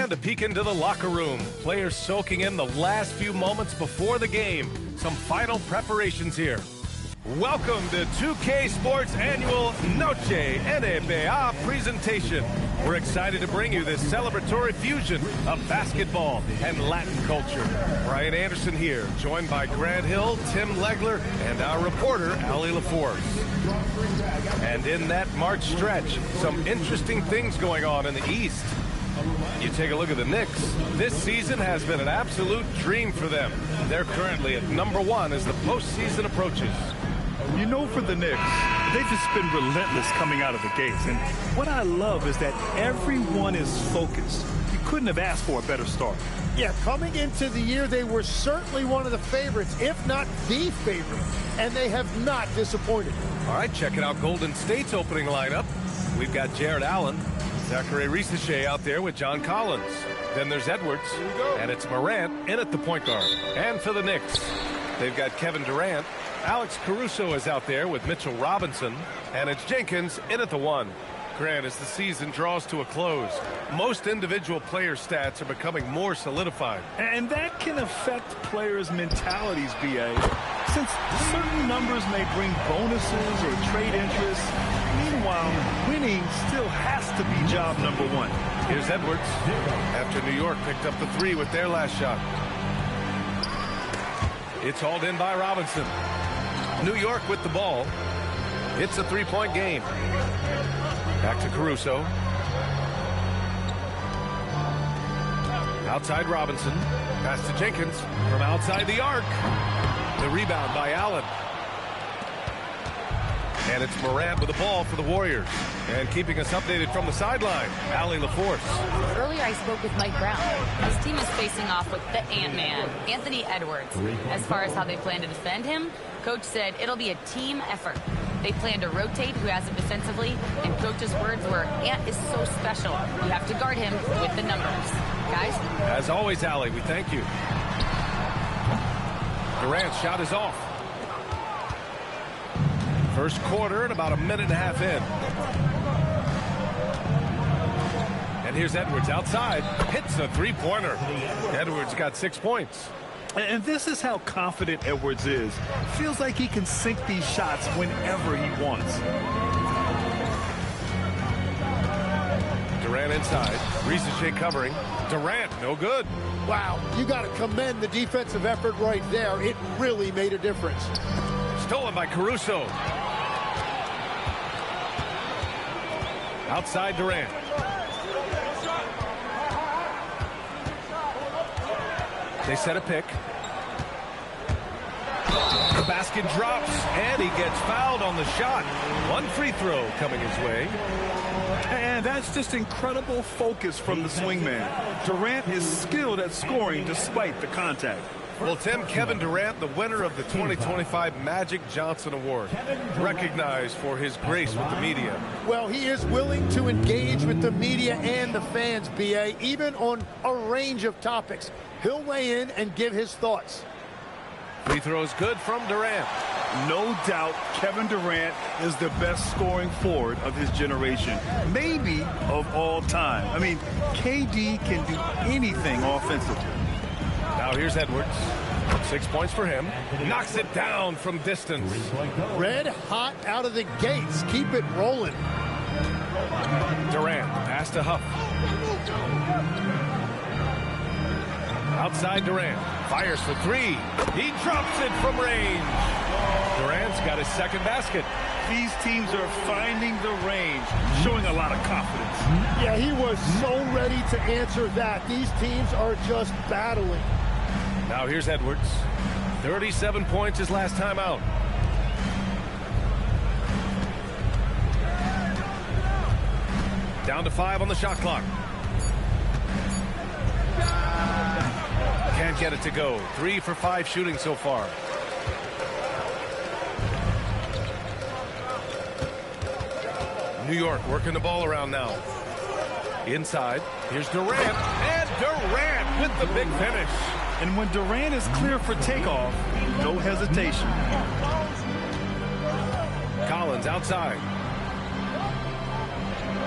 Time to peek into the locker room. Players soaking in the last few moments before the game. Some final preparations here. Welcome to 2K Sports Annual Noche NBA presentation. We're excited to bring you this celebratory fusion of basketball and Latin culture. Brian Anderson here, joined by Grant Hill, Tim Legler, and our reporter, Allie LaForce. And in that March stretch, some interesting things going on in the East. You take a look at the Knicks. This season has been an absolute dream for them. They're currently at #1 as the postseason approaches. You know, for the Knicks, they've just been relentless coming out of the gates. And what I love is that everyone is focused. You couldn't have asked for a better start. Yeah, coming into the year, they were certainly one of the favorites, if not the favorite. And they have not disappointed. All right, checking out Golden State's opening lineup. We've got Jared Allen, Zachary Risacher out there with John Collins. Then there's Edwards, and it's Morant in at the point guard. And for the Knicks, they've got Kevin Durant. Alex Caruso is out there with Mitchell Robinson, and it's Jenkins in at the 1. Grant, as the season draws to a close, most individual player stats are becoming more solidified. And that can affect players' mentalities, B.A., since certain numbers may bring bonuses or trade interest. Meanwhile, winning still has to be job #1. Here's Edwards after New York picked up the 3 with their last shot. It's hauled in by Robinson. New York with the ball. It's a 3-point game. Back to Caruso. Outside Robinson. Pass to Jenkins from outside the arc. The rebound by Allen. And it's Morant with the ball for the Warriors. And keeping us updated from the sideline, Allie LaForce. Earlier I spoke with Mike Brown. His team is facing off with the Ant-Man, Anthony Edwards. As far as how they plan to defend him, Coach said it'll be a team effort. They plan to rotate who has him defensively, and Coach's words were, Ant is so special. You have to guard him with the numbers. Guys? As always, Allie, we thank you. Durant's shot is off. First quarter and about a minute and a half in. And here's Edwards outside. Hits a three-pointer. Edwards got 6 points. And this is how confident Edwards is. Feels like he can sink these shots whenever he wants. Durant inside. Risacher covering. Durant, no good. Wow, you got to commend the defensive effort right there. It really made a difference. Stolen by Caruso. Outside Durant. They set a pick. The basket drops, and he gets fouled on the shot. One free throw coming his way. And that's just incredible focus from the swingman. Durant is skilled at scoring despite the contact. Well, Tim, Kevin Durant, the winner of the 2025 Magic Johnson Award, recognized for his grace with the media. Well, he is willing to engage with the media and the fans, B.A., even on a range of topics. He'll weigh in and give his thoughts. Free throw is good from Durant. No doubt Kevin Durant is the best scoring forward of his generation, maybe of all time. I mean, KD can do anything offensively. Now here's Edwards. 6 points for him. Knocks it down from distance. Red hot out of the gates. Keep it rolling. Durant, pass to Huff. Outside Durant. Fires for 3. He drops it from range. Durant's got his second basket. These teams are finding the range, showing a lot of confidence. Yeah, he was so ready to answer that. These teams are just battling. Now here's Edwards. 37 points his last time out. Down to 5 on the shot clock. Can't get it to go. 3 for 5 shooting so far. New York working the ball around now. Inside. Here's Durant. And Durant with the big finish. And when Durant is clear for takeoff, no hesitation. Collins outside.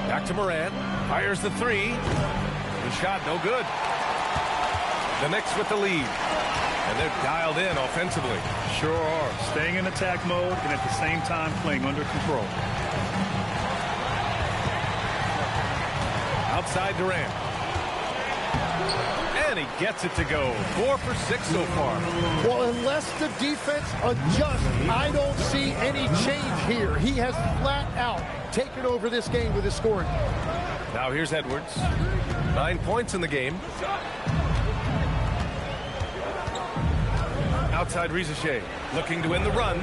Back to Morant. Fires the 3. The shot, no good. The Knicks with the lead. And they're dialed in offensively. Sure are. Staying in attack mode and at the same time playing under control. Outside Durant. And he gets it to go. 4 for 6 so far. Well, unless the defense adjusts, I don't see any change here. He has flat out taken over this game with his scoring. Now here's Edwards. 9 points in the game. Outside Risacher, looking to win the run.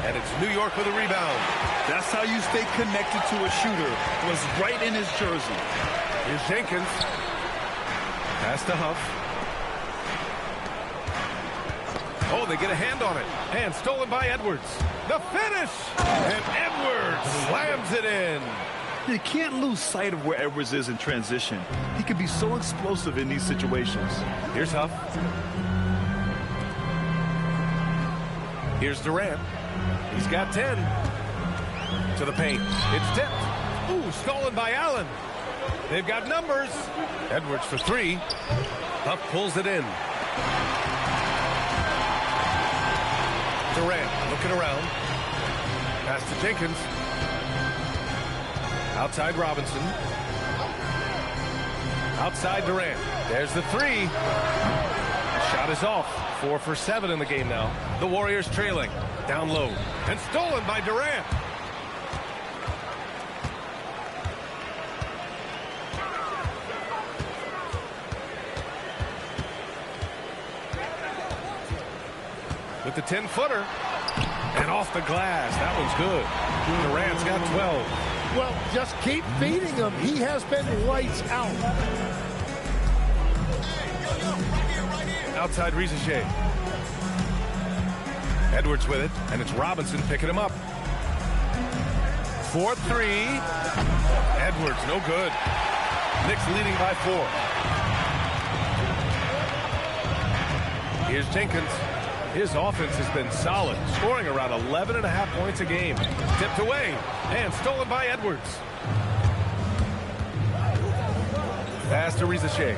And it's New York with a rebound. That's how you stay connected to a shooter. Was right in his jersey. Here's Jenkins. Pass to Huff. Oh, they get a hand on it. And stolen by Edwards. The finish! And Edwards slams it in. You can't lose sight of where Edwards is in transition. He can be so explosive in these situations. Here's Huff. Here's Durant. He's got 10. To the paint. It's tipped. Ooh, stolen by Allen. They've got numbers. Edwards for 3. Huff pulls it in. Durant looking around. Pass to Jenkins. Outside Robinson. Outside Durant. There's the 3. Shot is off. 4 for 7 in the game now. The Warriors trailing. Down low. And stolen by Durant. With the 10-footer. And off the glass. That one's good. Durant's got 12. Well, just keep feeding him. He has been lights out. Outside Risacher. Edwards with it, and it's Robinson picking him up. 4-3. Edwards, no good. Knicks leading by 4. Here's Jenkins. His offense has been solid, scoring around 11.5 points a game. Tipped away, and stolen by Edwards. Pass to Risacher.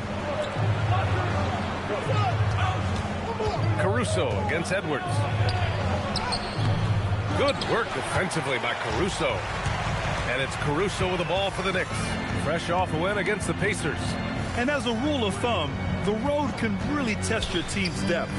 Caruso against Edwards. Good work defensively by Caruso. And it's Caruso with the ball for the Knicks. Fresh off a win against the Pacers. And as a rule of thumb, the road can really test your team's depth.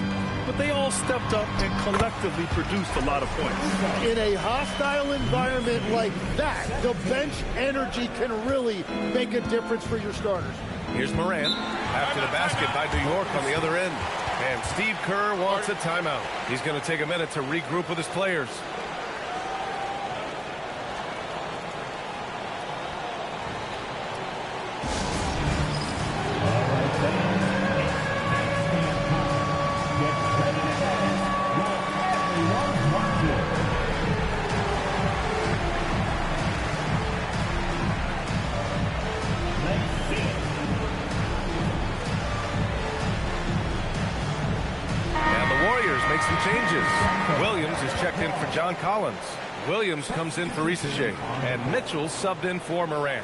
But they all stepped up and collectively produced a lot of points. In a hostile environment like that, the bench energy can really make a difference for your starters. Here's Morant after the basket by New York on the other end. And Steve Kerr wants a timeout. He's going to take a minute to regroup with his players. Make some changes. Williams is checked in for John Collins. Williams comes in for Risacher. And Mitchell subbed in for Morant.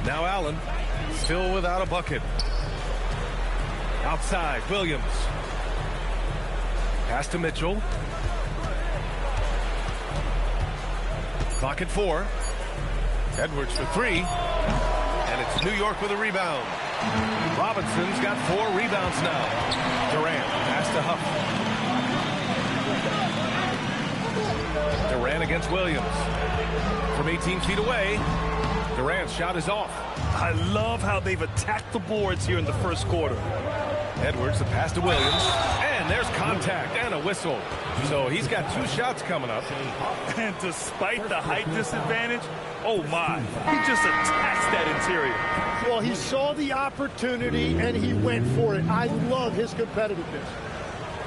Now Allen. Still without a bucket. Outside, Williams. Pass to Mitchell. Clock at 4. Edwards for 3. And it's New York with a rebound. Robinson's got 4 rebounds now. Durant, pass to Huff. Durant against Williams. From 18 feet away. Durant's shot is off. I love how they've attacked the boards here in the first quarter. Edwards, the pass to Williams. And there's contact and a whistle. So he's got 2 shots coming up. And despite the height disadvantage, oh my, he just attacks that interior. Well, he saw the opportunity and he went for it. I love his competitiveness.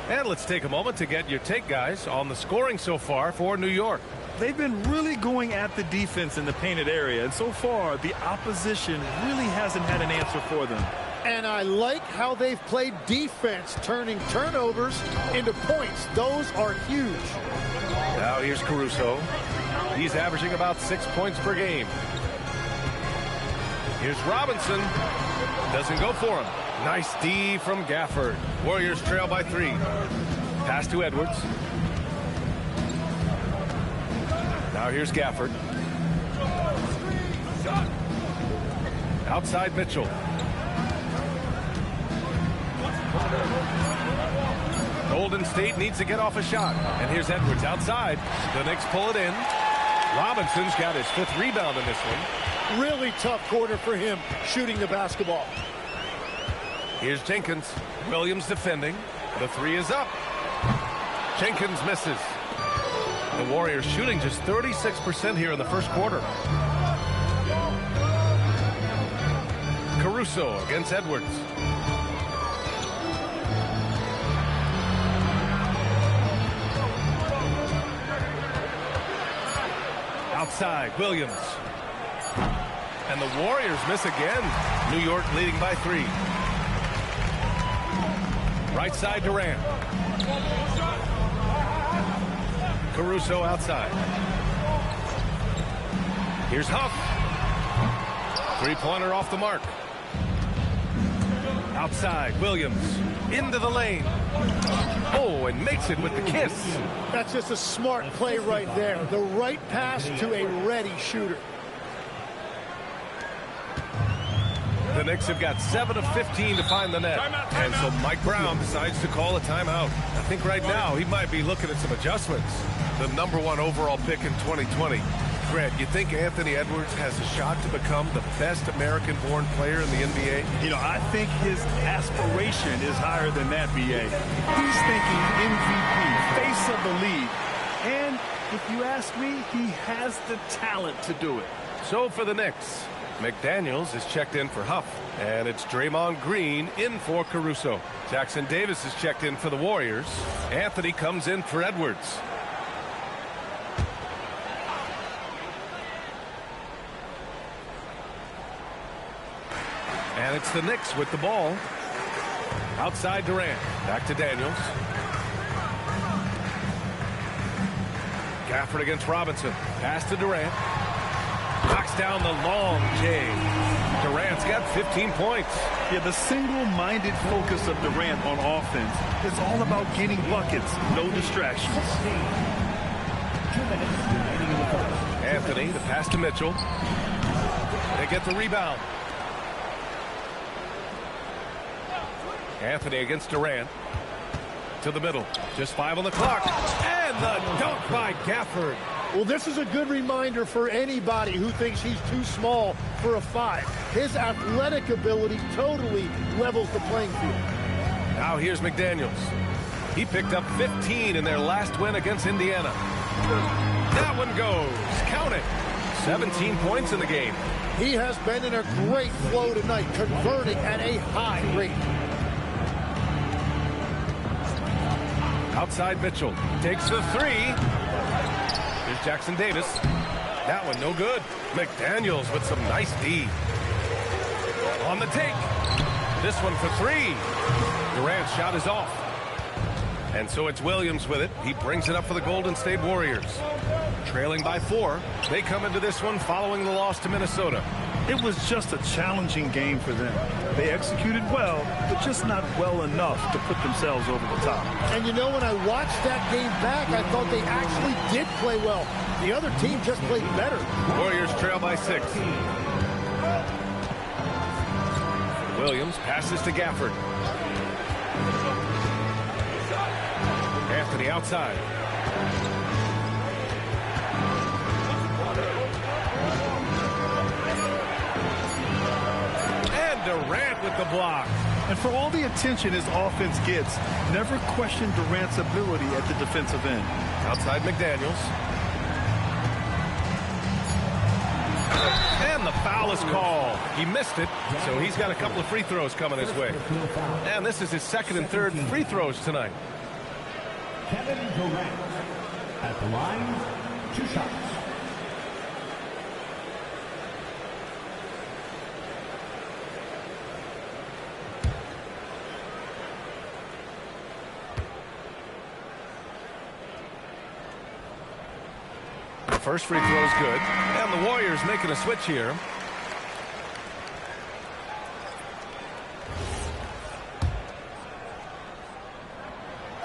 And let's take a moment to get your take, guys, on the scoring so far for New York. They've been really going at the defense in the painted area, and so far the opposition really hasn't had an answer for them. And I like how they've played defense, turning turnovers into points. Those are huge. Now here's Caruso. He's averaging about 6 points per game. Here's Robinson. Doesn't go for him. Nice D from Gafford. Warriors trail by 3. Pass to Edwards. Now here's Gafford. Outside Mitchell. Golden State needs to get off a shot. And here's Edwards outside. The Knicks pull it in. Robinson's got his 5th rebound in this one. Really tough quarter for him shooting the basketball. Here's Jenkins. Williams defending. The 3 is up. Jenkins misses. The Warriors shooting just 36% here in the first quarter. Caruso against Edwards. Outside, Williams. And the Warriors miss again. New York leading by 3. Right side, Durant. Caruso outside. Here's Huff. 3-pointer off the mark. Outside, Williams. Into the lane. Oh, and makes it with the kiss. That's just a smart play right there. The right pass to a ready shooter. The Knicks have got 7 of 15 to find the net. And so Mike Brown decides to call a timeout. I think right now he might be looking at some adjustments. The #1 overall pick in 2020. Grant, you think Anthony Edwards has a shot to become the best American-born player in the NBA? You know, I think his aspiration is higher than that, B.A. He's thinking MVP, face of the league. And if you ask me, he has the talent to do it. So for the Knicks, McDaniels is checked in for Huff, and it's Draymond Green in for Caruso. Jackson Davis is checked in for the Warriors. Anthony comes in for Edwards. And it's the Knicks with the ball. Outside Durant. Back to Daniels. Gafford against Robinson. Pass to Durant. Knocks down the long J. Durant's got 15 points. Yeah, the single-minded focus of Durant on offense is all about getting buckets, no distractions. Anthony, the pass to Mitchell. They get the rebound. Anthony against Durant. To the middle. Just 5 on the clock. And the dunk by Gafford. Well, this is a good reminder for anybody who thinks he's too small for a 5. His athletic ability totally levels the playing field. Now here's McDaniels. He picked up 15 in their last win against Indiana. That one goes. Count it. 17 points in the game. He has been in a great flow tonight, converting at a high rate. Outside Mitchell. Takes the 3. Here's Jackson Davis. That one no good. McDaniels with some nice D. On the take. This one for 3. Durant's shot is off. And so it's Williams with it. He brings it up for the Golden State Warriors. Trailing by 4. They come into this one following the loss to Minnesota. It was just a challenging game for them. They executed well, but just not well enough to put themselves over the top. And you know, when I watched that game back, I thought they actually did play well. The other team just played better. Warriors trail by 6. Williams passes to Gafford. Anthony outside. And Durant with the block. And for all the attention his offense gets, never question Durant's ability at the defensive end. Outside McDaniels. And the foul is called. He missed it, so he's got a couple of free throws coming his way. And this is his second and third free throws tonight. Kevin Durant. At the line, 2 shots. First free throw is good, and the Warriors making a switch here.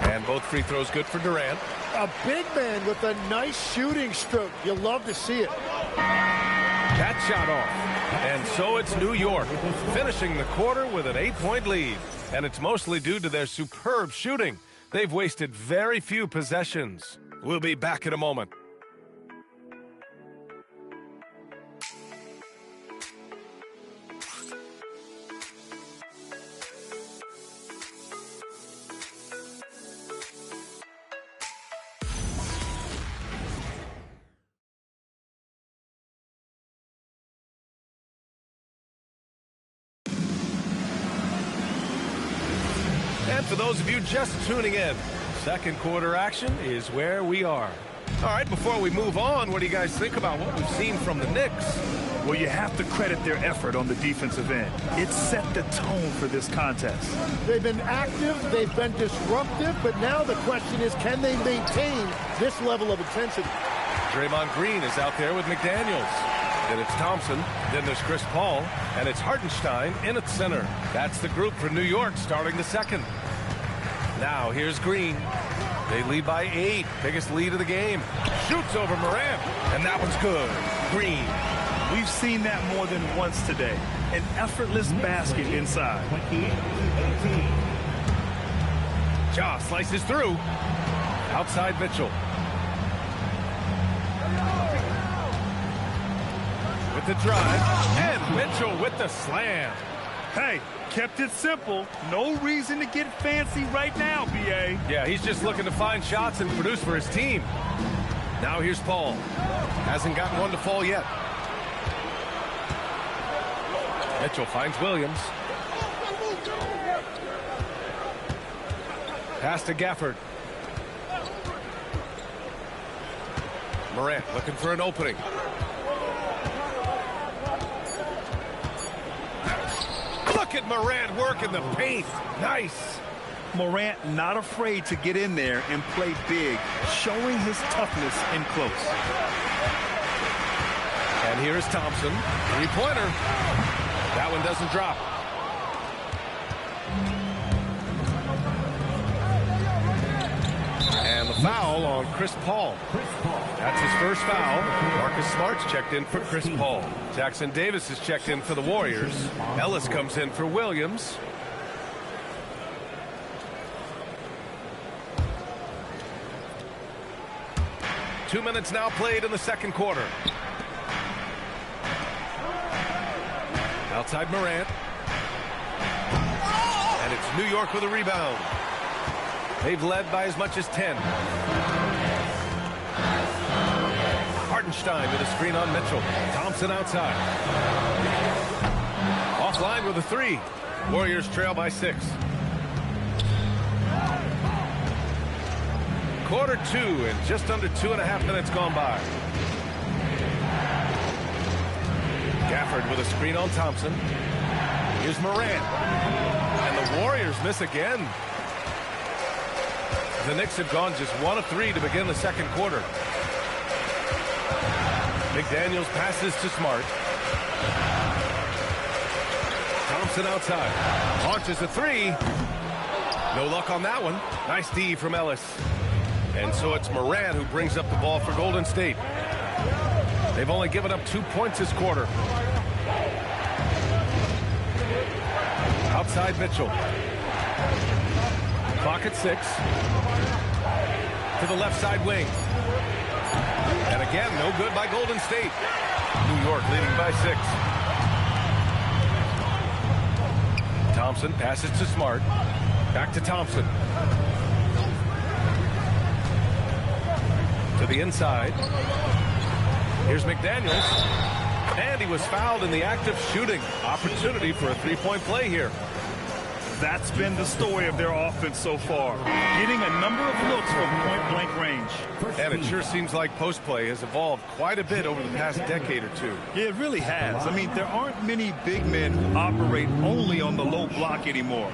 And both free throws good for Durant. A big man with a nice shooting stroke. You'll love to see it. That shot off. And so it's New York, finishing the quarter with an 8-point lead. And it's mostly due to their superb shooting. They've wasted very few possessions. We'll be back in a moment. And for those of you just tuning in, second quarter action is where we are. All right, before we move on, what do you guys think about what we've seen from the Knicks? Well, you have to credit their effort on the defensive end. It set the tone for this contest. They've been active, they've been disruptive, but now the question is, can they maintain this level of intensity? Draymond Green is out there with McDaniels. Then it's Thompson, then there's Chris Paul, and it's Hartenstein in at center. That's the group for New York starting the second. Now here's Green. They lead by 8, biggest lead of the game. Shoots over Morant, and that one's good. Green. We've seen that more than once today. An effortless basket inside. Ja slices through. Outside Mitchell. With the drive, and Mitchell with the slam. Hey, kept it simple. No reason to get fancy right now, B.A. Yeah, he's just looking to find shots and produce for his team. Now here's Paul. Hasn't gotten one to fall yet. Mitchell finds Williams. Pass to Gafford. Morant looking for an opening. Look at Morant working the paint. Nice. Morant not afraid to get in there and play big, showing his toughness in close. And here's Thompson. Three-pointer. That one doesn't drop. And the foul on Chris Paul. That's his first foul. Marcus Smart's checked in for Chris Paul. Jackson Davis is checked in for the Warriors. Ellis comes in for Williams. Two minutes now played in the second quarter. Outside Morant. And it's New York with a rebound. They've led by as much as 10. Hartenstein with a screen on Mitchell. Thompson outside. Offline with a three. Warriors trail by 6. Quarter 2 and just under 2.5 minutes gone by. Gafford with a screen on Thompson. Here's Morant. And the Warriors miss again. The Knicks have gone just 1 of 3 to begin the second quarter. McDaniels passes to Smart. Thompson outside. Launches a 3. No luck on that one. Nice D from Ellis. And so it's Morant who brings up the ball for Golden State. They've only given up 2 points this quarter. Outside Mitchell. Clock at 6. To the left side wing. And again, no good by Golden State. New York leading by 6. Thompson passes to Smart. Back to Thompson. To the inside. Here's McDaniels. And he was fouled in the act of shooting. Opportunity for a three-point play here. That's been the story of their offense so far, getting a number of looks from point-blank range. And it sure seems like post play has evolved quite a bit over the past decade or two. Yeah, it really has. I mean, there aren't many big men who operate only on the low block anymore.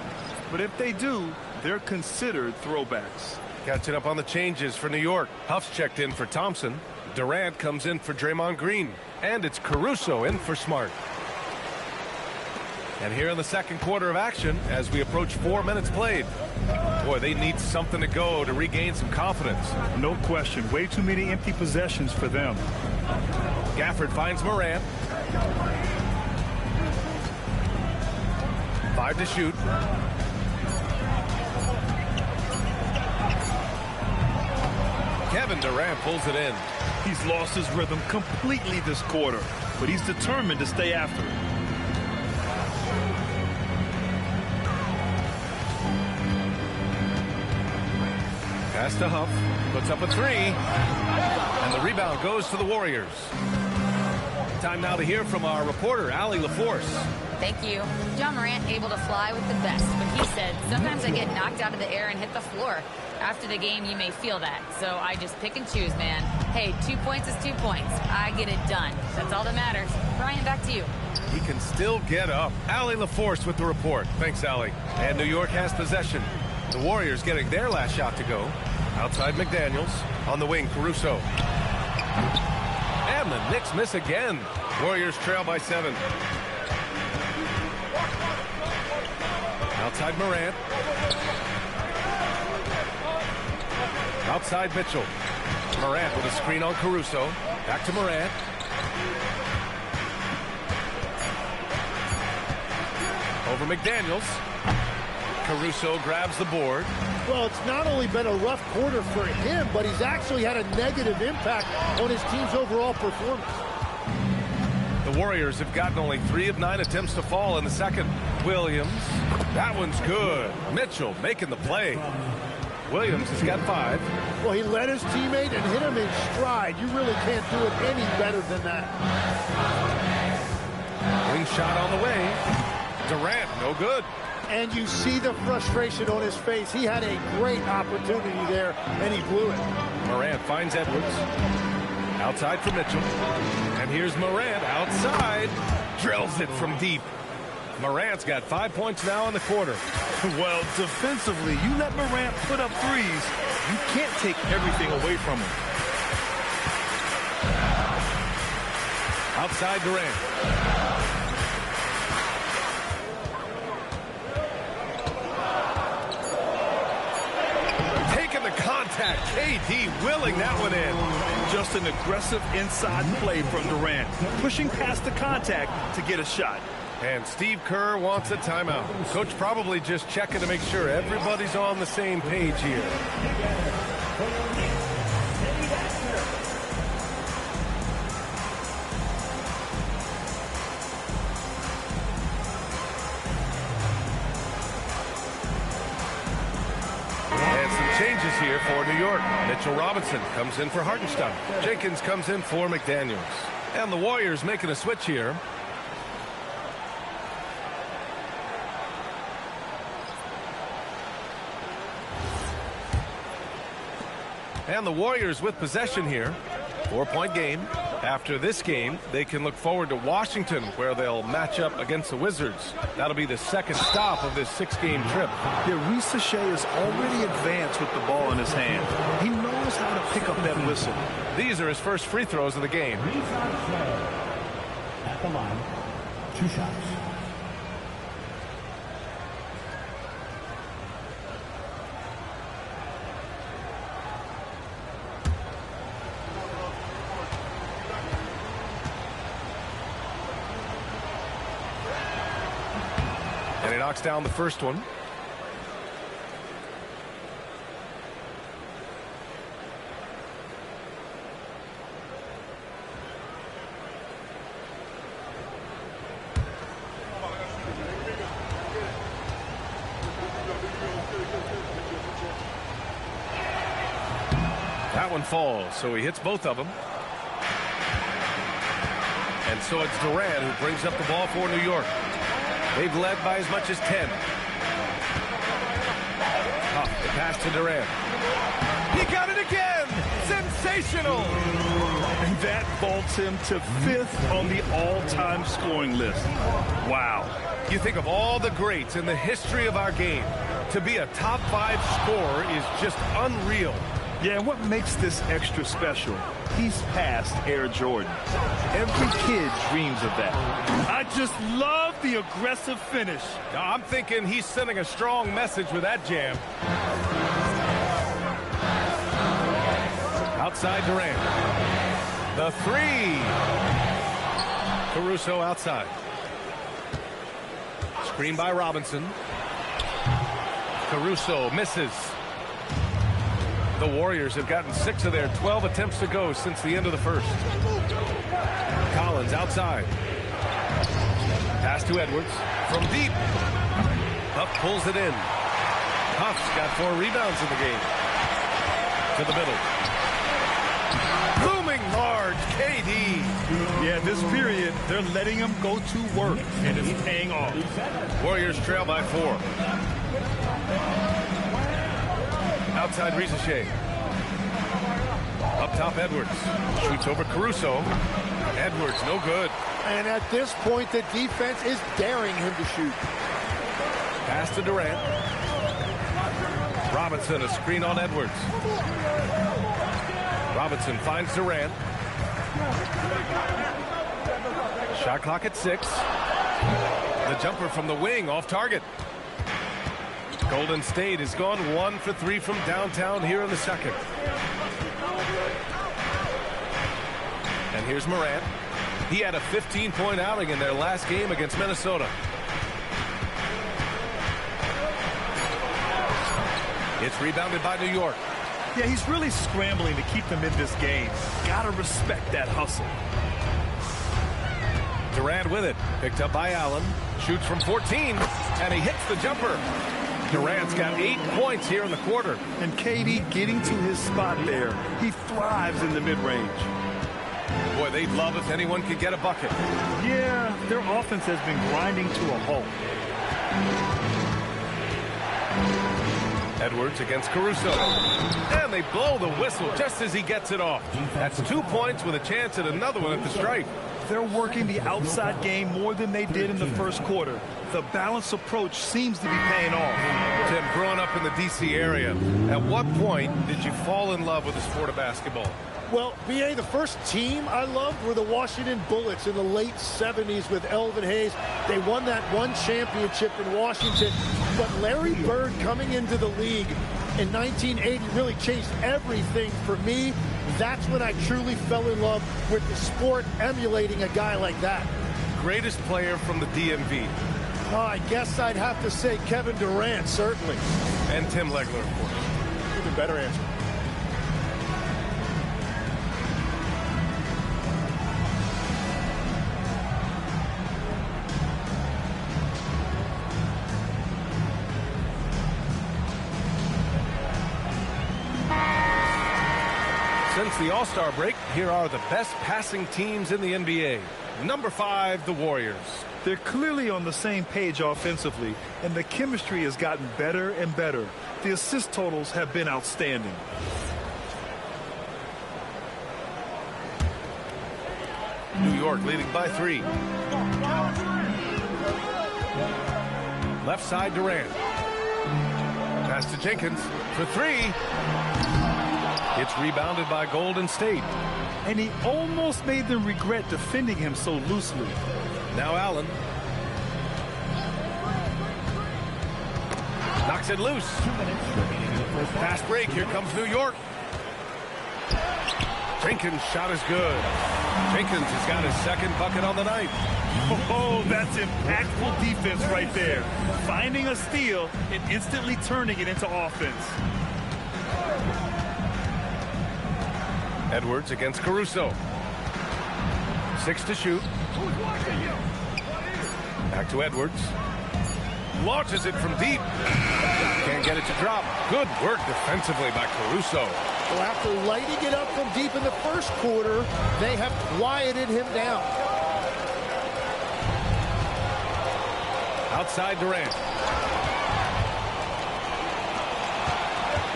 But if they do, they're considered throwbacks. Catching up on the changes for New York. Huff's checked in for Thompson. Durant comes in for Draymond Green. And it's Caruso in for Smart. And here in the second quarter of action, as we approach 4 minutes played. Boy, they need something to go to regain some confidence. No question. Way too many empty possessions for them. Gafford finds Morant. 5 to shoot. Kevin Durant pulls it in. He's lost his rhythm completely this quarter, but he's determined to stay after it. Pass to Huff, puts up a 3, and the rebound goes to the Warriors. Time now to hear from our reporter, Allie LaForce. Thank you. Ja Morant able to fly with the best, but he said, sometimes I get knocked out of the air and hit the floor. After the game, you may feel that, so I just pick and choose, man. Hey, 2 points is 2 points. I get it done. That's all that matters. Brian, back to you. He can still get up. Allie LaForce with the report. Thanks, Allie. And New York has possession. The Warriors getting their last shot to go. Outside McDaniels. On the wing, Caruso. And the Knicks miss again. Warriors trail by 7. Outside Morant. Outside Mitchell. Morant with a screen on Caruso. Back to Morant. Over McDaniels. Caruso grabs the board. Well, it's not only been a rough quarter for him, but he's actually had a negative impact on his team's overall performance. The Warriors have gotten only 3 of 9 attempts to fall in the second. Williams. That one's good. Mitchell making the play. Williams has got 5. Well, he led his teammate and hit him in stride. You really can't do it any better than that. Wing shot on the way. Durant, no good. And you see the frustration on his face. He had a great opportunity there, and he blew it. Morant finds Edwards. Outside for Mitchell. And here's Morant outside. Drills it from deep. Morant's got 5 points now in the quarter. Well, defensively, you let Morant put up threes, you can't take everything away from him. Outside Durant. Contact. KD willing that one in. Just an aggressive inside play from Durant, pushing past the contact to get a shot. And Steve Kerr wants a timeout. Coach probably just checking to make sure everybody's on the same page here. Changes here for New York. Mitchell Robinson comes in for Hartenstein. Jenkins comes in for McDaniels. And the Warriors making a switch here. And the Warriors with possession here. 4-point game. After this game, they can look forward to Washington, where they'll match up against the Wizards. That'll be the second stop of this 6-game trip. Yeah, Reece Shea is already advanced with the ball in his hand. He knows how to pick up that whistle. These are his first free throws of the game. At the line, 2 shots. And he knocks down the first one. That one falls, so he hits both of them. And so it's Durant who brings up the ball for New York. They've led by as much as 10. Pass to Durant. He got it again! Sensational! And that vaults him to 5th on the all-time scoring list. Wow. You think of all the greats in the history of our game. To be a top 5 scorer is just unreal. Yeah, and what makes this extra special? He's past Air Jordan. Every kid dreams of that. I just love the aggressive finish. I'm thinking he's sending a strong message with that jam. Outside Durant. The 3. Caruso outside. Screen by Robinson. Caruso misses. The Warriors have gotten 6 of their 12 attempts to go since the end of the first. Collins outside. Pass to Edwards. From deep. Huff pulls it in. Huff's got 4 rebounds in the game. To the middle. Looming large, KD. Yeah, this period, they're letting him go to work, and it's paying off. Warriors trail by 4. Outside Rizachet. Up top Edwards. Shoots over Caruso. Edwards, no good. And at this point, the defense is daring him to shoot. Pass to Durant. Robinson, a screen on Edwards. Robinson finds Durant. Shot clock at 6. The jumper from the wing off target. Golden State has gone 1 for 3 from downtown here in the second. And here's Morant. He had a 15-point outing in their last game against Minnesota. It's rebounded by New York. Yeah, he's really scrambling to keep them in this game. Gotta respect that hustle. Durant with it. Picked up by Allen. Shoots from 14, and he hits the jumper. Durant's got 8 points here in the quarter. And KD getting to his spot there. He thrives in the mid-range. Boy, they'd love if anyone could get a bucket. Yeah, their offense has been grinding to a halt. Edwards against Caruso. And they blow the whistle just as he gets it off. That's 2 points with a chance at another one at the stripe. They're working the outside game more than they did in the first quarter. The balanced approach seems to be paying off. Tim, growing up in the D.C. area, at what point did you fall in love with the sport of basketball? Well, B.A., the first team I loved were the Washington Bullets in the late 70s with Elvin Hayes. They won that one championship in Washington. But Larry Bird coming into the league in 1980 really changed everything for me. That's when I truly fell in love with the sport, emulating a guy like that. Greatest player from the DMV? Oh, I guess I'd have to say Kevin Durant, certainly. And Tim Legler, of course. Even better answer. Since the All-Star break, here are the best passing teams in the NBA. Number 5, the Warriors. They're clearly on the same page offensively, and the chemistry has gotten better and better. The assist totals have been outstanding. New York leading by 3. Left side, Durant. Pass to Jenkins for 3. It's rebounded by Golden State. And he almost made them regret defending him so loosely. Now Allen. Knocks it loose. Fast break. Here comes New York. Jenkins' shot is good. Jenkins has got his second bucket on the night. Oh, that's impactful defense right there. Finding a steal and instantly turning it into offense. Edwards against Caruso. 6 to shoot. Back to Edwards. Launches it from deep. Can't get it to drop. Good work defensively by Caruso. Well, after lighting it up from deep in the first quarter, they have quieted him down. Outside Durant.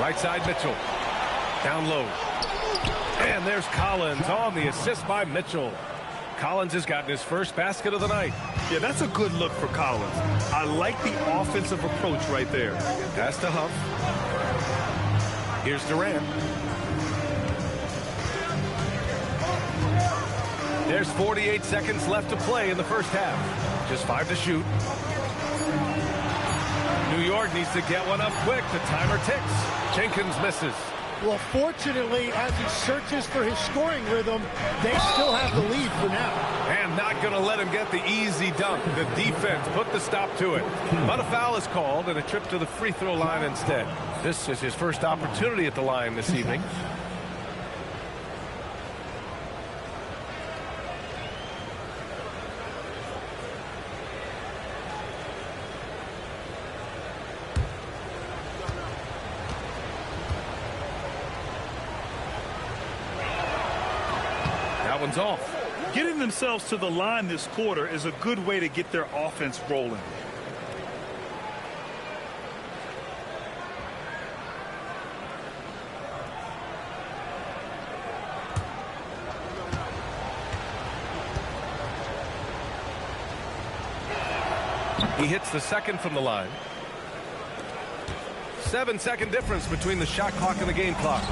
Right side, Mitchell. Down low. And there's Collins on the assist by Mitchell. Collins has gotten his first basket of the night. Yeah, that's a good look for Collins. I like the offensive approach right there. Pass to Huff. Here's Durant. There's 48 seconds left to play in the first half. Just 5 to shoot. New York needs to get one up quick. The timer ticks. Jenkins misses. Well, fortunately, as he searches for his scoring rhythm, they still have the lead for now. And not going to let him get the easy dunk. The defense put the stop to it. But a foul is called and a trip to the free throw line instead. This is his first opportunity at the line this evening. One's off. Getting themselves to the line this quarter is a good way to get their offense rolling. He hits the second from the line. 7-second difference between the shot clock and the game clock.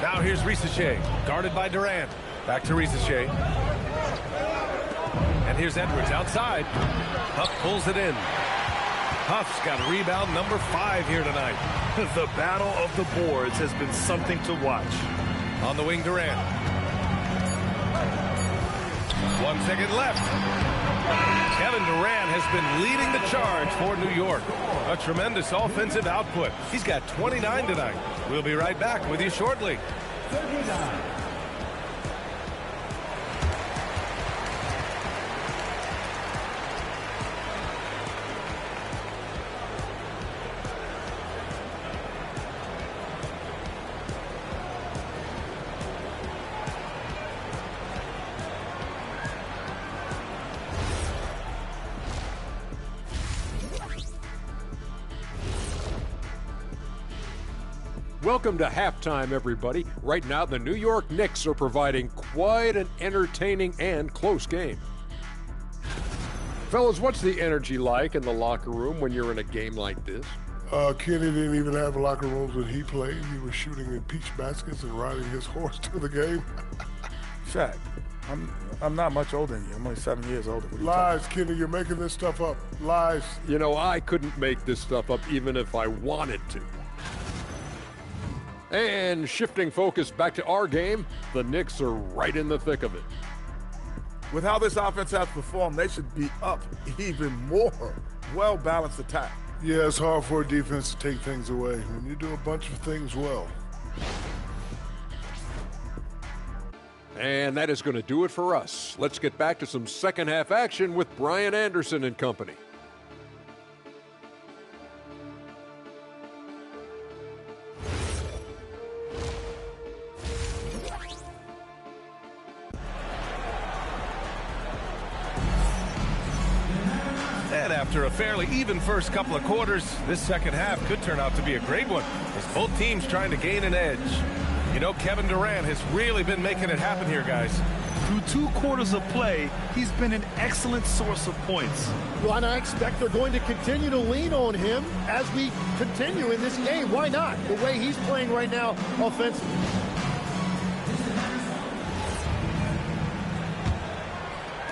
Now here's Risacher, guarded by Durant. Back to Risacher. And here's Edwards outside. Huff pulls it in. Huff's got rebound number 5 here tonight. The battle of the boards has been something to watch. On the wing, Durant. 1 second left. Kevin Durant has been leading the charge for New York. A tremendous offensive output. He's got 29 tonight. We'll be right back with you shortly. 39. Welcome to halftime, everybody. Right now, the New York Knicks are providing quite an entertaining and close game. Fellas, what's the energy like in the locker room when you're in a game like this? Kenny didn't even have locker rooms when he played. He was shooting in peach baskets and riding his horse to the game. Shaq, I'm not much older than you. I'm only 7 years older. Lies, Kenny. You're making this stuff up. Lies. You know, I couldn't make this stuff up even if I wanted to. And shifting focus back to our game, the Knicks are right in the thick of it. With how this offense has performed, they should be up even more. Well-balanced attack. Yeah, it's hard for a defense to take things away when you do a bunch of things well. And that is going to do it for us. Let's get back to some second half action with Brian Anderson and company. And after a fairly even first couple of quarters, this second half could turn out to be a great one as both teams trying to gain an edge. You know, Kevin Durant has really been making it happen here, guys. Through 2 quarters of play, he's been an excellent source of points. Well, and I expect they're going to continue to lean on him as we continue in this game. Why not? The way he's playing right now offensively.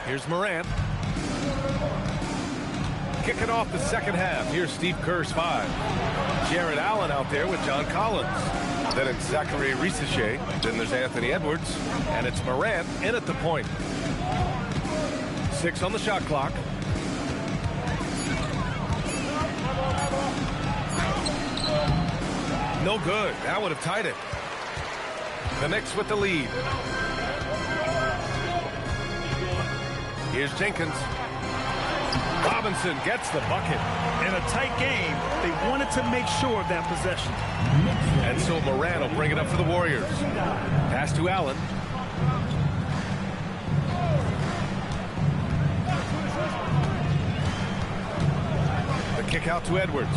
Here's Morant. Kicking off the second half. Here's Steve Kerr's 5. Jared Allen out there with John Collins. Then it's Zachary Risacher. Then there's Anthony Edwards. And it's Morant in at the point. 6 on the shot clock. No good. That would have tied it. The Knicks with the lead. Here's Jenkins. Robinson gets the bucket. In a tight game, they wanted to make sure of that possession. And so Morant will bring it up for the Warriors. Pass to Allen. The Kick out to Edwards.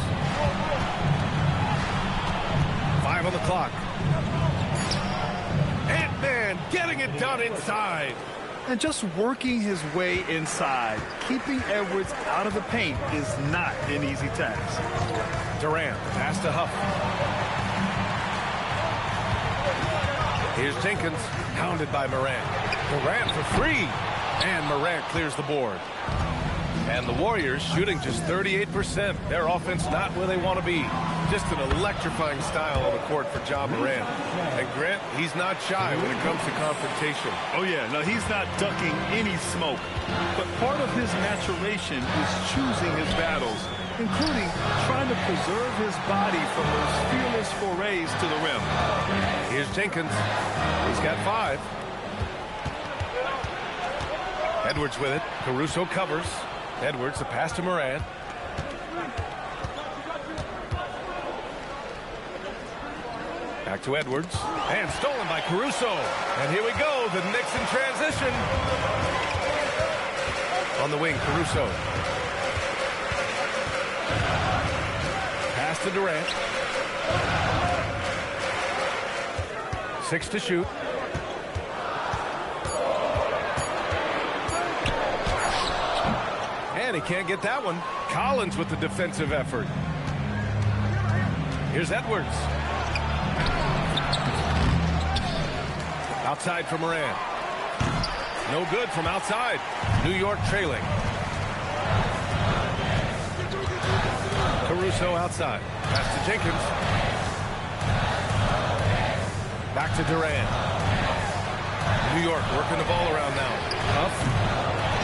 5 on the clock. Ant-Man getting it done inside. And just working his way inside, keeping Edwards out of the paint is not an easy task. Durant, pass to Huff. Here's Jenkins, hounded by Morant. Durant for 3, and Morant clears the board. And the Warriors shooting just 38%. Their offense not where they want to be. Just an electrifying style on the court for Ja Morant. And Grant, he's not shy when it comes to confrontation. Oh yeah, no, he's not ducking any smoke. But part of his maturation is choosing his battles, including trying to preserve his body from those fearless forays to the rim. Here's Jenkins. He's got 5. Edwards with it. Caruso covers. Edwards, the pass to Morant. Back to Edwards. And stolen by Caruso. And here we go. The Knicks in transition. On the wing, Caruso. Pass to Durant. 6 to shoot. And he can't get that one. Collins with the defensive effort. Here's Edwards. Outside for Morant. No good from outside. New York trailing. Caruso outside. Pass to Jenkins. Back to Durant. New York working the ball around now. Huff.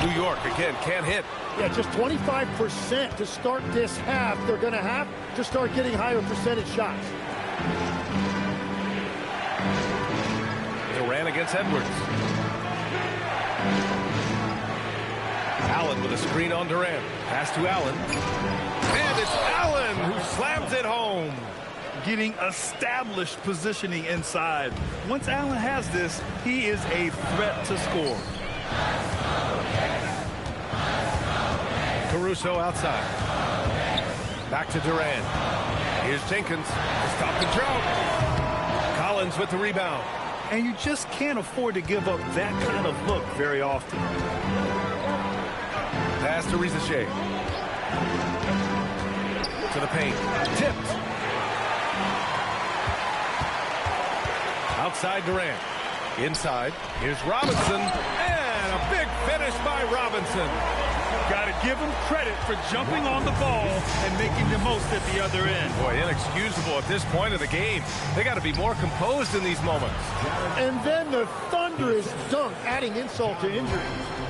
New York again can't hit. Yeah, just 25% to start this half. They're going to have to start getting higher percentage shots. Durant against Edwards. Allen with a screen on Durant. Pass to Allen. And it's Allen who slams it home. Getting established positioning inside. Once Allen has this, he is a threat to score. Caruso outside. Back to Durant. Here's Jenkins to stop the drought. Collins with the rebound. And you just can't afford to give up that kind of look very often. Pass to Rizachet. To the paint. Tipped. Outside Durant. Inside. Here's Robinson. And a big finish by Robinson. Got to give him credit for jumping on the ball and making the most at the other end. Boy, inexcusable at this point of the game. They got to be more composed in these moments. And then the thunderous dunk, adding insult to injury.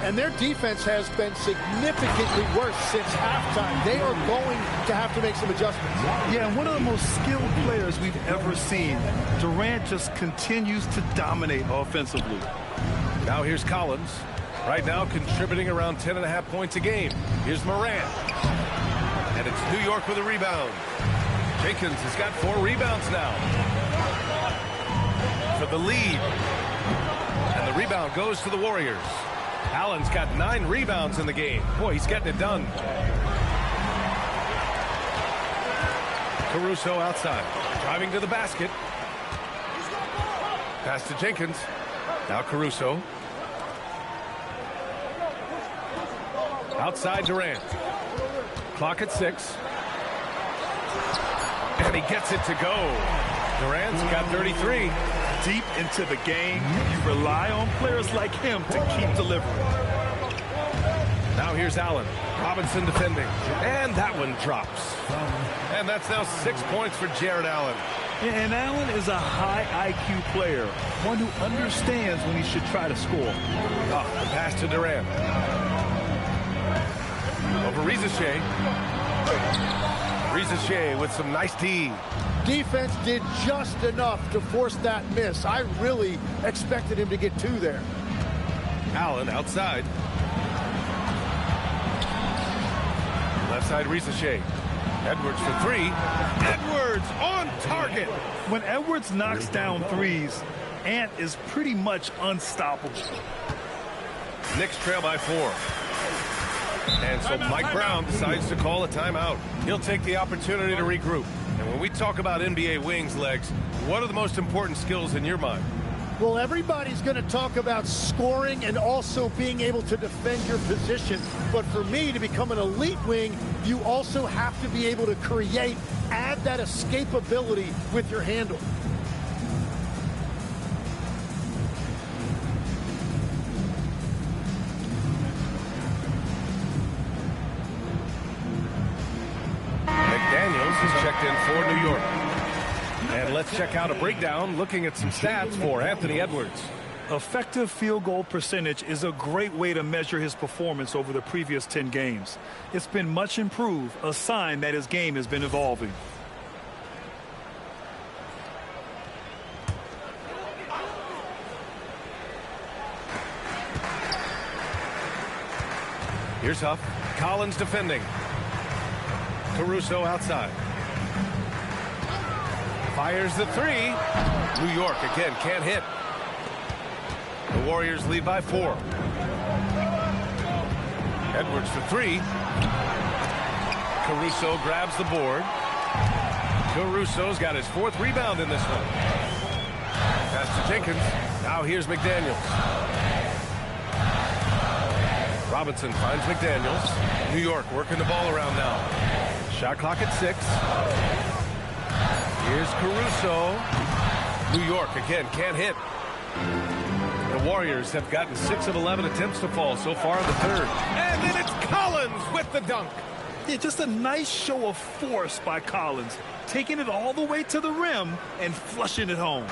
And their defense has been significantly worse since halftime. They are going to have to make some adjustments. Yeah, and one of the most skilled players we've ever seen. Durant just continues to dominate offensively. Now here's Collins. Right now contributing around 10.5 points a game. Here's Morant. And it's New York with a rebound. Jenkins has got 4 rebounds now. For the lead. And the rebound goes to the Warriors. Allen's got 9 rebounds in the game. Boy, he's getting it done. Caruso outside. Driving to the basket. Pass to Jenkins. Now Caruso. Outside Durant. Clock at 6. And he gets it to go. Durant's got 33. Deep into the game, you rely on players like him to keep delivering. Now here's Allen. Robinson defending. And that one drops. And that's now 6 points for Jared Allen. And Allen is a high IQ player, one who understands when he should try to score. Oh, the pass to Durant. Over Rizachet. Rizachet with some nice D. Defense did just enough to force that miss. I really expected him to get 2 there. Allen outside. Left side Rizachet. Edwards for 3. Edwards on target. When Edwards knocks down threes, Ant is pretty much unstoppable. Knicks trail by 4. And so Mike Brown decides to call a timeout. He'll take the opportunity to regroup. And when we talk about NBA wings, Legs, what are the most important skills in your mind? Well, everybody's going to talk about scoring and also being able to defend your position. But for me, to become an elite wing, you also have to be able to create, add that escapability with your handle. McDaniels is checked in for New York. And let's check out a breakdown looking at some stats for Anthony Edwards. Effective field goal percentage is a great way to measure his performance over the previous 10 games. It's been much improved, a sign that his game has been evolving. Here's Huff. Collins defending. Caruso outside. Fires the three. New York again can't hit. The Warriors lead by 4. Edwards for 3. Caruso grabs the board. Caruso's got his 4th rebound in this one. Pass to Jenkins. Now here's McDaniels. Robinson finds McDaniels. New York working the ball around now. Shot clock at 6. Here's Caruso. New York again can't hit. The Warriors have gotten 6 of 11 attempts to fall so far in the 3rd. And then it's Collins with the dunk. Yeah, just a nice show of force by Collins, taking it all the way to the rim and flushing it home.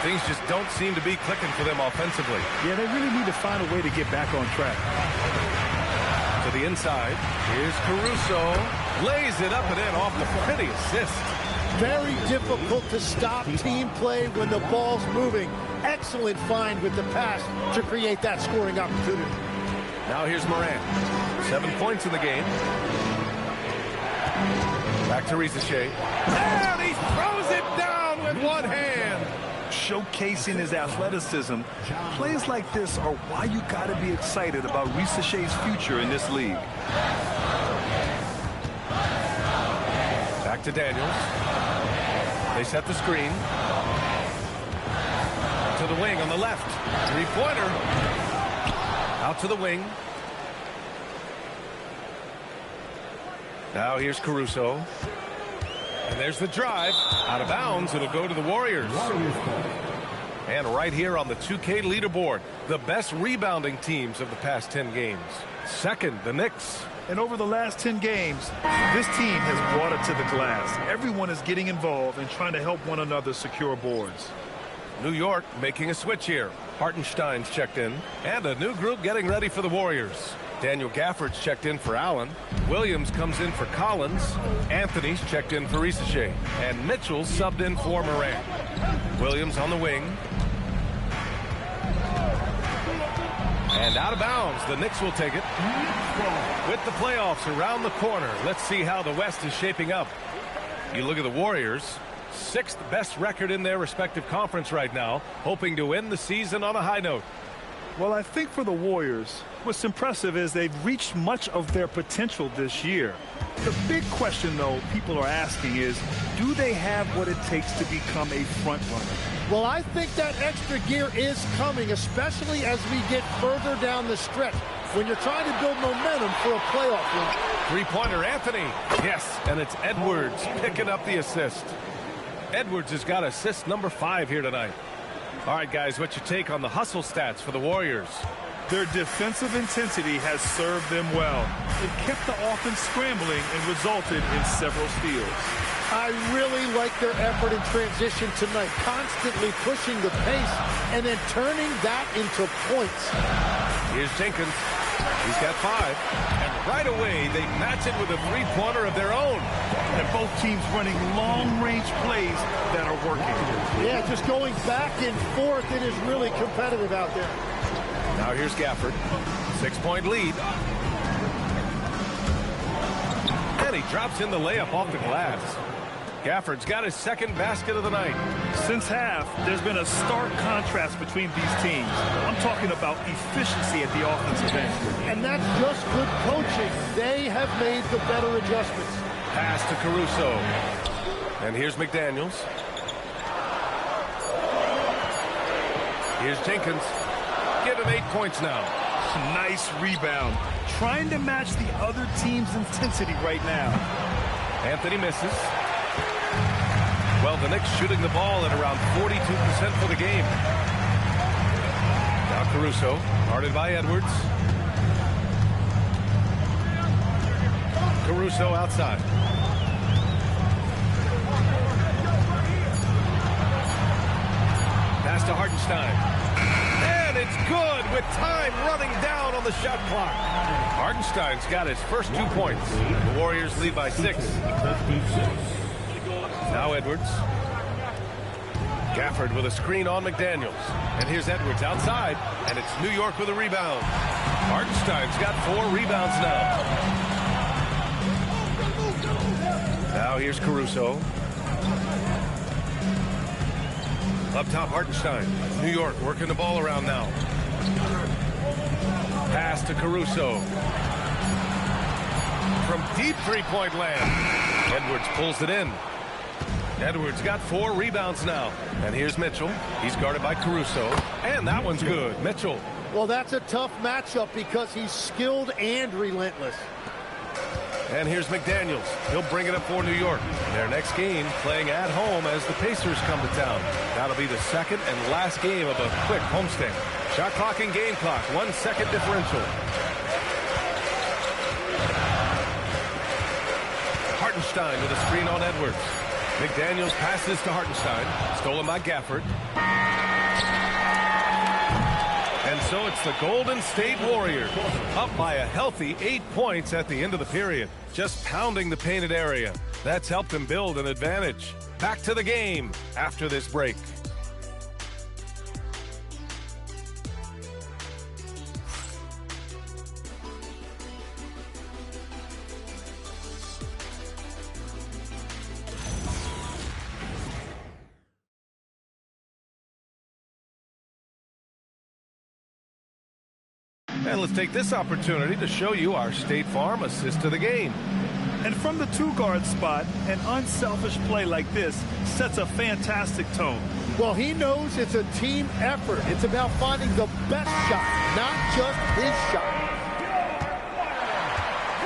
Things just don't seem to be clicking for them offensively. Yeah, they really need to find a way to get back on track. To the inside. Here's Caruso. Lays it up and in off the pretty assist. Very difficult to stop team play when the ball's moving. Excellent find with the pass to create that scoring opportunity. Now here's Morant. 7 points in the game. Back to Risacher. And he throws it down with one hand. Showcasing his athleticism. Plays like this are why you got to be excited about Risacher's future in this league. Back to Daniels. They set the screen. To the wing on the left. 3-pointer. Out to the wing. Now here's Caruso. And there's the drive. Out of bounds. It'll go to the Warriors. And right here on the 2K leaderboard, the best rebounding teams of the past 10 games. Second, the Knicks. And over the last 10 games, this team has brought it to the glass. Everyone is getting involved and trying to help one another secure boards. New York making a switch here. Hartenstein's checked in. And a new group getting ready for the Warriors. Daniel Gafford's checked in for Allen. Williams comes in for Collins. Anthony's checked in for Risacher. And Mitchell's subbed in for Morant. Williams on the wing. And out of bounds. The Knicks will take it. With the playoffs around the corner, let's see how the West is shaping up. You look at the Warriors, 6th best record in their respective conference right now, hoping to end the season on a high note. Well, I think for the Warriors, what's impressive is they've reached much of their potential this year. The big question, though, people are asking is, do they have what it takes to become a front runner? Well, I think that extra gear is coming, especially as we get further down the stretch. When you're trying to build momentum for a playoff win. 3-pointer, Anthony. Yes, and it's Edwards picking up the assist. Edwards has got assist number 5 here tonight. All right, guys, what's your take on the hustle stats for the Warriors? Their defensive intensity has served them well. It kept the offense scrambling and resulted in several steals. I really like their effort in transition tonight, constantly pushing the pace and then turning that into points. Here's Jenkins. He's got 5. And right away, they match it with a 3-pointer of their own. And both teams running long-range plays that are working. Yeah, just going back and forth. It is really competitive out there. Now here's Gafford. 6-point lead. And he drops in the layup off the glass. Gafford's got his second basket of the night. Since half, there's been a stark contrast between these teams. I'm talking about efficiency at the offensive end. And that's just good coaching. They have made the better adjustments. Pass to Caruso. And here's McDaniels. Here's Jenkins. Give him 8 points now. Nice rebound. Trying to match the other team's intensity right now. Anthony misses. Well, the Knicks shooting the ball at around 42% for the game. Now Caruso, guarded by Edwards. Caruso outside. Pass to Hartenstein. And it's good with time running down on the shot clock. Hartenstein's got his first 2 points. The Warriors lead by 6. Now Edwards. Gafford with a screen on McDaniels. And here's Edwards outside. And it's New York with a rebound. Hartenstein's got 4 rebounds now. Now here's Caruso. Up top, Hartenstein. New York working the ball around now. Pass to Caruso. From deep three-point land. Edwards pulls it in. Edwards got 4 rebounds now. And here's Mitchell. He's guarded by Caruso. And that one's good. Mitchell. Well, that's a tough matchup because he's skilled and relentless. And here's McDaniels. He'll bring it up for New York. Their next game playing at home as the Pacers come to town. That'll be the second and last game of a quick homestand. Shot clock and game clock. 1 second differential. Hartenstein with a screen on Edwards. McDaniels passes to Hartenstein. Stolen by Gafford. And so it's the Golden State Warriors up by a healthy 8 points at the end of the period. Just pounding the painted area. That's helped them build an advantage. Back to the game after this break. And let's take this opportunity to show you our State Farm assist to the game. And from the 2-guard spot, an unselfish play like this sets a fantastic tone. Well, he knows it's a team effort. It's about finding the best shot, not just his shot.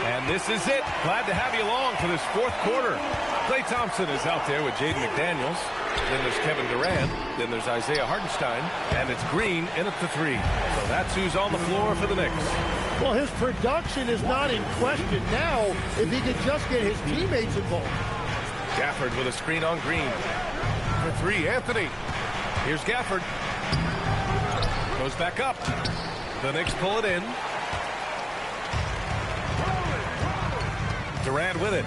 And this is it. Glad to have you along for this 4th quarter. Klay Thompson is out there with Jaden McDaniels. Then there's Kevin Durant. Then there's Isaiah Hartenstein. And it's Green in at the 3. So that's who's on the floor for the Knicks. Well, his production is not in question now if he could just get his teammates involved. Gafford with a screen on Green. For 3, Anthony. Here's Gafford. Goes back up. The Knicks pull it in. Durant with it.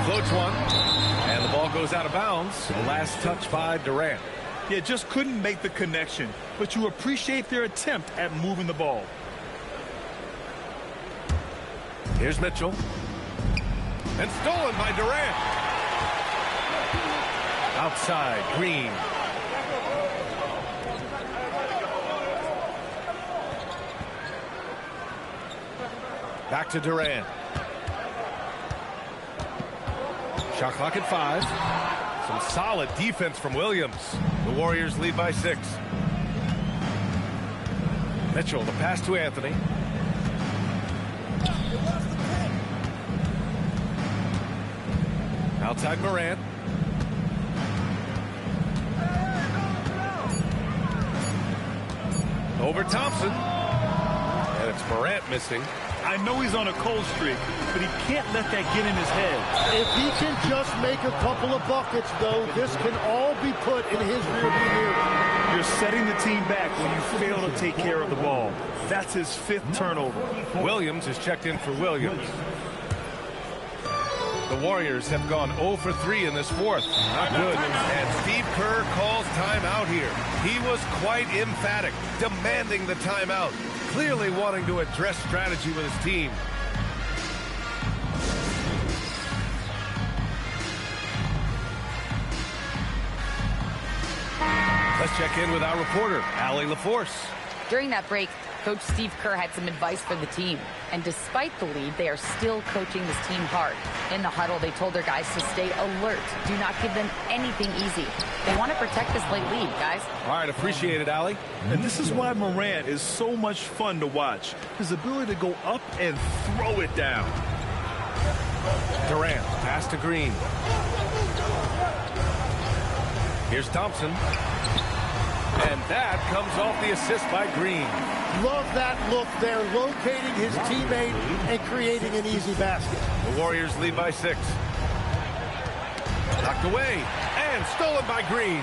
Floats one, and the ball goes out of bounds. The last touch by Durant. Yeah, just couldn't make the connection, but you appreciate their attempt at moving the ball. Here's Mitchell. And stolen by Durant. Outside, Green. Back to Durant. Shot clock at 5. Some solid defense from Williams. The Warriors lead by 6. Mitchell, the pass to Anthony. Outside Morant. Over Thompson. And it's Morant missing. I know he's on a cold streak, but he can't let that get in his head. If he can just make a couple of buckets, though, this can all be put in his rearview mirror. You're setting the team back when you fail to take care of the ball. That's his 5th turnover. Williams is checked in for Williams. The Warriors have gone 0 for 3 in this fourth. Not good. And Steve Kerr calls timeout here. He was quite emphatic, demanding the timeout, clearly wanting to address strategy with his team. Let's check in with our reporter, Allie LaForce. During that break, Coach Steve Kerr had some advice for the team. And despite the lead, they are still coaching this team hard. In the huddle, they told their guys to stay alert. Do not give them anything easy. They want to protect this late lead, guys. All right, appreciate it, Allie. And this is why Morant is so much fun to watch. His ability to go up and throw it down. Durant, pass to Green. Here's Thompson. And that comes off the assist by Green. Love that look there, locating his teammate and creating an easy basket. The Warriors lead by 6. Knocked away and stolen by Green.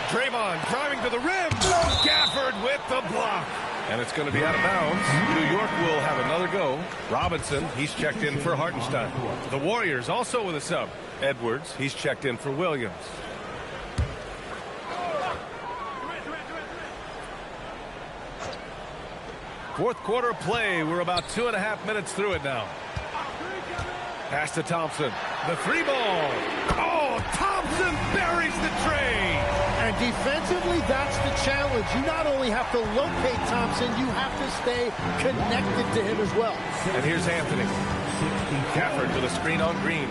Draymond driving to the rim. Gafford with the block. And it's going to be out of bounds. New York will have another go. Robinson, he's checked in for Hartenstein. The Warriors also with a sub. Edwards, he's checked in for Williams. Fourth quarter play. We're about 2.5 minutes through it now. Pass to Thompson. The 3 ball. Oh, Thompson buries the tray. And defensively, that's the challenge. You not only have to locate Thompson, you have to stay connected to him as well. And here's Anthony. Gafford with a screen on Green.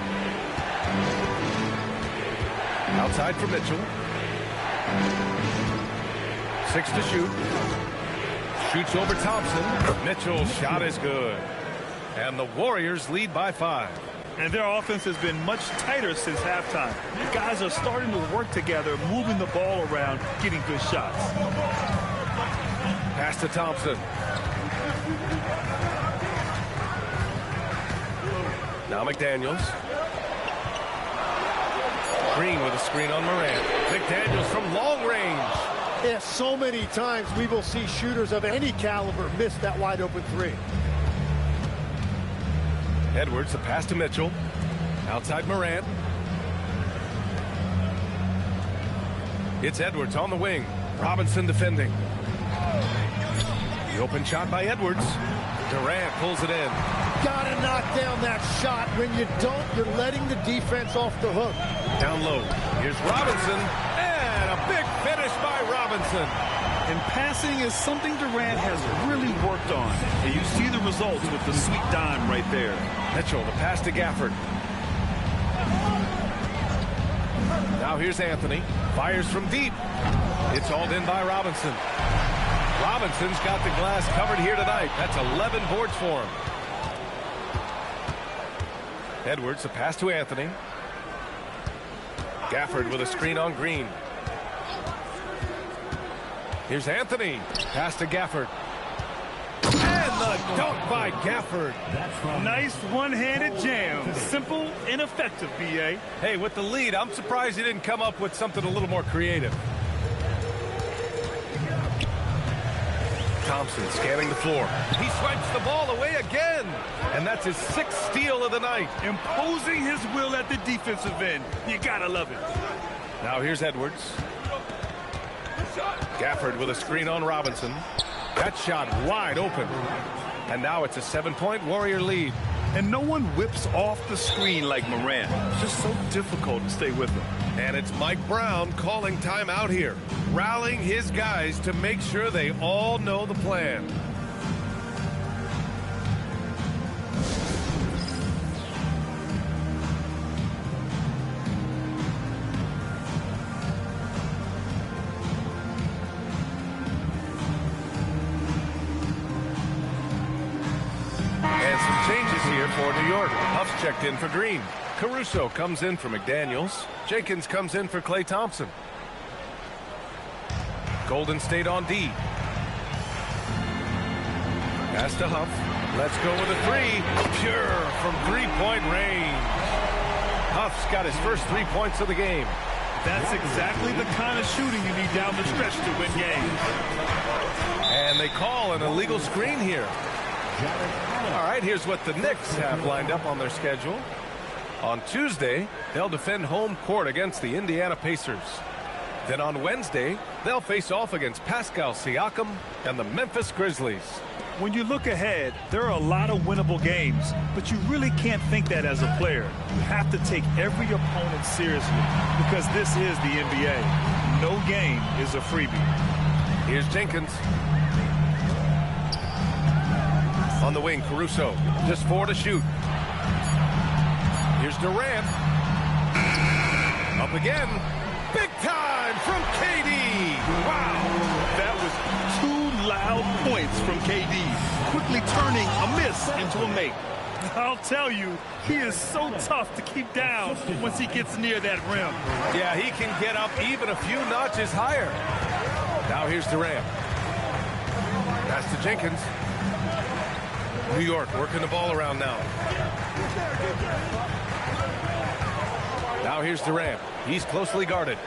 Outside for Mitchell. 6 to shoot. Shoots over Thompson. Mitchell's shot is good. And the Warriors lead by 5. And their offense has been much tighter since halftime. The guys are starting to work together, moving the ball around, getting good shots. Pass to Thompson. Now McDaniels. Green with a screen on Morant. McDaniels from long range. Yeah, so many times we will see shooters of any caliber miss that wide open 3. Edwards, a pass to Mitchell. Outside Morant. It's Edwards on the wing. Robinson defending. The open shot by Edwards. Durant pulls it in. Gotta knock down that shot. When you don't, you're letting the defense off the hook. Down low. Here's Robinson. And a big finish by Robinson. And passing is something Durant has really worked on. And you see the results with the sweet dime right there. Mitchell, the pass to Gafford. Now here's Anthony. Fires from deep. It's hauled in by Robinson. Robinson's got the glass covered here tonight. That's 11 boards for him. Edwards, the pass to Anthony. Gafford with a screen on Green. Here's Anthony. Pass to Gafford. And the dunk by Gafford. Nice one-handed jam. Simple and effective, B.A. Hey, with the lead, I'm surprised he didn't come up with something a little more creative. Thompson scanning the floor. He swipes the ball away again. And that's his 6th steal of the night. Imposing his will at the defensive end. You gotta love it. Now here's Edwards. Gafford with a screen on Robinson. That shot wide open. And now it's a 7-point Warrior lead. And no one whips off the screen like Morant. It's just so difficult to stay with him. And it's Mike Brown calling timeout here, rallying his guys to make sure they all know the plan. And some changes here for New York. Huff's checked in for Green. Caruso comes in for McDaniels. Jenkins comes in for Klay Thompson. Golden State on D. Pass to Huff. Let's go with a 3. Pure from 3-point range. Huff's got his first 3 points of the game. That's exactly the kind of shooting you need down the stretch to win games. And they call an illegal screen here. All right, here's what the Knicks have lined up on their schedule. On Tuesday, they'll defend home court against the Indiana Pacers. Then on Wednesday, they'll face off against Pascal Siakam and the Memphis Grizzlies. When you look ahead, there are a lot of winnable games, but you really can't think that as a player. You have to take every opponent seriously because this is the NBA. No game is a freebie. Here's Jenkins. On the wing, Caruso. Just 4 to shoot. Here's Durant. Up again. Big time from KD. Wow. That was 2 loud points from KD. Quickly turning a miss into a make. I'll tell you, he is so tough to keep down once he gets near that rim. Yeah, he can get up even a few notches higher. Now here's Durant. Pass to Jenkins. New York working the ball around now. Now here's Durant. He's closely guarded.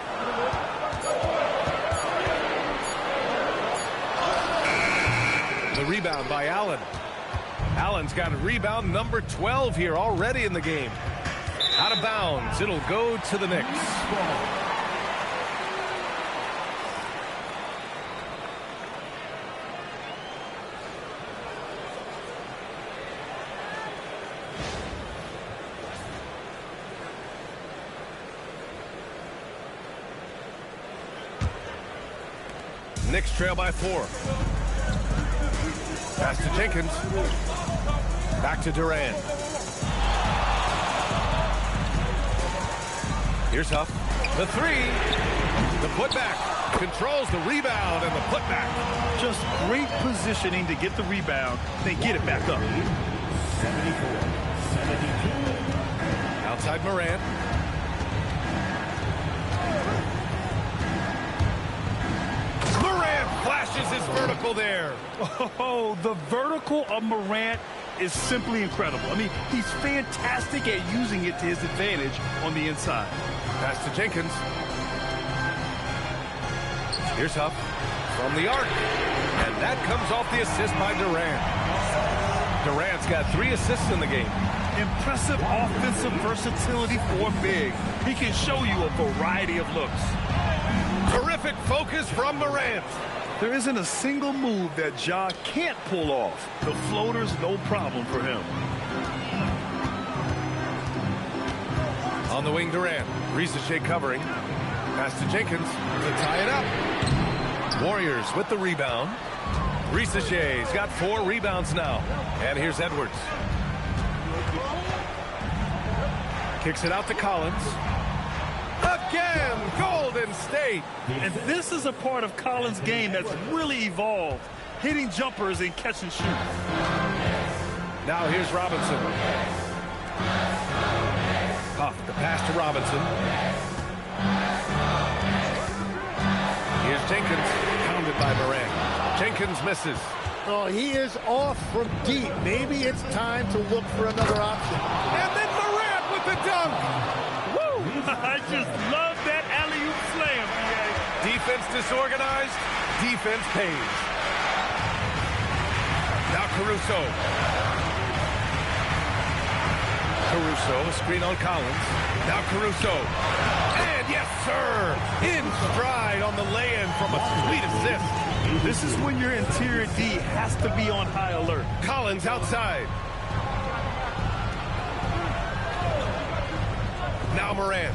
The rebound by Allen. Allen's got a rebound number 12 here already in the game. Out of bounds. It'll go to the Knicks. Knicks trail by 4. Pass to Jenkins. Back to Durant. Here's Huff. The 3. The putback. Controls the rebound and the putback. Just great positioning to get the rebound, then get it back up. 74-72. Outside Morant. Flashes his vertical there. Oh, the vertical of Morant is simply incredible. I mean, he's fantastic at using it to his advantage on the inside. Pass to Jenkins. Here's Huff from the arc. And that comes off the assist by Durant. Durant's got 3 assists in the game. Impressive offensive versatility for big. He can show you a variety of looks. Terrific focus from Morant. There isn't a single move that Ja can't pull off. The floater's no problem for him. On the wing, Durant. Risacher covering. Pass to Jenkins to tie it up. Warriors with the rebound. Risacher's got 4 rebounds now. And here's Edwards. Kicks it out to Collins. Again, Golden State. And this is a part of Collins' game that's really evolved, hitting jumpers and catch and shoot. Now here's Robinson. Huff, the pass to Robinson. Here's Jenkins, pounded by Morant. Jenkins misses. Oh, he is off from deep. Maybe it's time to look for another option. And then Morant with the dunk. I just love that alley-oop slam, B.A. Defense disorganized, defense pays. Now Caruso. Caruso, a screen on Collins. Now Caruso. And yes, sir, in stride on the lay-in from a sweet assist. This is when your interior D has to be on high alert. Collins outside. Now Morant.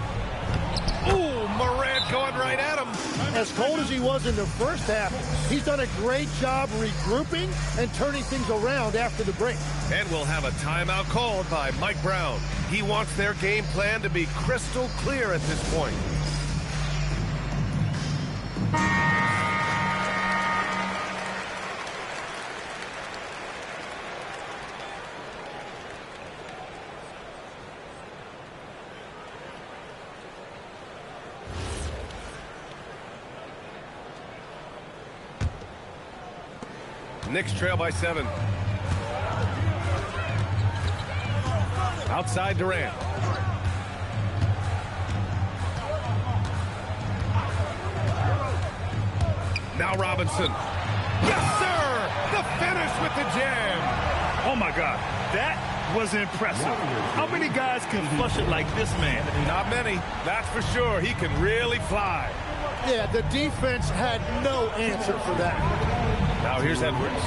Ooh, Morant going right at him. As cold as he was in the first half, he's done a great job regrouping and turning things around after the break. And we'll have a timeout called by Mike Brown. He wants their game plan to be crystal clear at this point. Knicks trail by 7. Outside Durant. Now Robinson. Yes, sir! The finish with the jam. Oh, my God. That was impressive. How many guys can flush it like this man? Not many, that's for sure. He can really fly. Yeah, the defense had no answer for that. Now here's Edwards.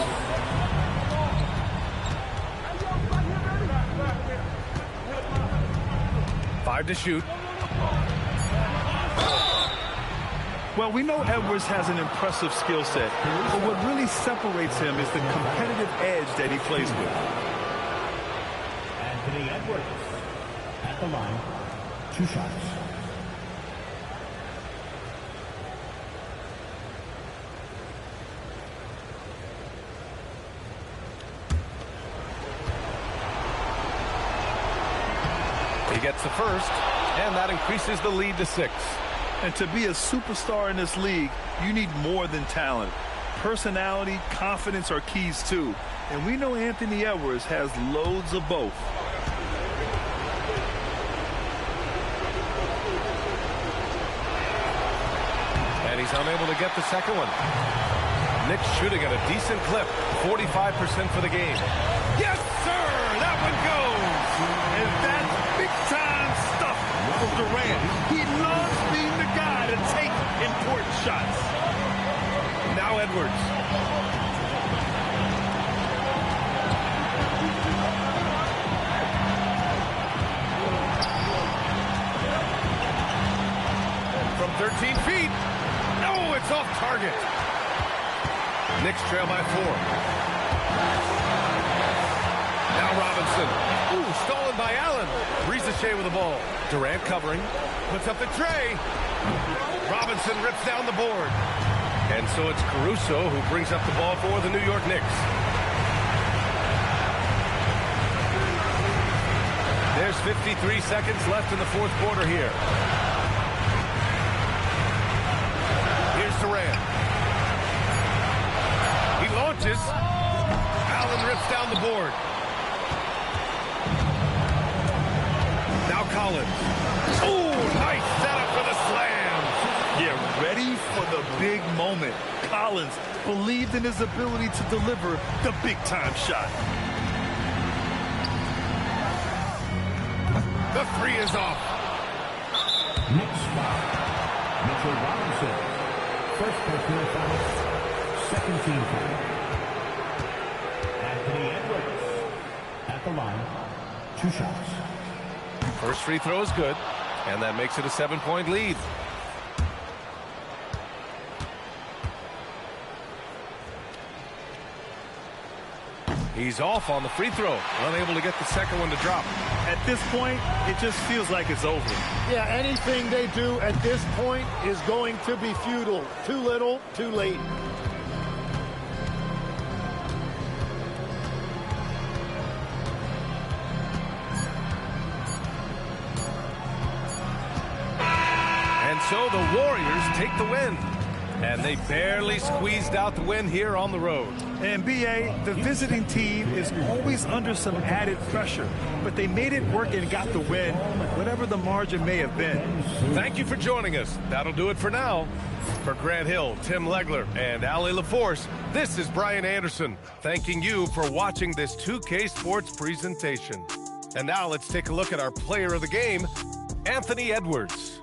Five to shoot. Well, we know Edwards has an impressive skill set, but what really separates him is the competitive edge that he plays with. Anthony Edwards at the line, 2 shots. He gets the first, and that increases the lead to 6. And to be a superstar in this league, you need more than talent. Personality, confidence are keys too. And we know Anthony Edwards has loads of both. And he's unable to get the second one. Knicks shooting at a decent clip, 45% for the game. Yes, sir! That one goes! And that's big-time stuff for Durant. He loves being the guy to take important shots. Now Edwards. From 13 feet. No, it's off target. Knicks trail by 4. Now Robinson. Ooh, stolen by Allen. Ricochet with the ball. Durant covering. Puts up the tray. Robinson rips down the board. And so it's Caruso who brings up the ball for the New York Knicks. There's 53 seconds left in the fourth quarter here. Here's Durant. He launches. Allen rips down the board. Now Collins. Ooh, nice setup for the slam. Yeah, ready for the big moment. Collins believed in his ability to deliver the big-time shot. The 3 is off. Next foul, Mitchell Robinson. First personal foul, second team foul. Anthony Edwards at the line, 2 shots. First free throw is good, and that makes it a 7-point lead. He's off on the free throw, unable to get the second one to drop. At this point, it just feels like it's over. Yeah, anything they do at this point is going to be futile. Too little, too late. And so the Warriors take the win. And they barely squeezed out the win here on the road. And B.A., the visiting team is always under some added pressure, but they made it work and got the win, whatever the margin may have been. Thank you for joining us. That'll do it for now. For Grant Hill, Tim Legler, and Allie LaForce, this is Brian Anderson, thanking you for watching this 2K Sports presentation. And now let's take a look at our player of the game, Anthony Edwards.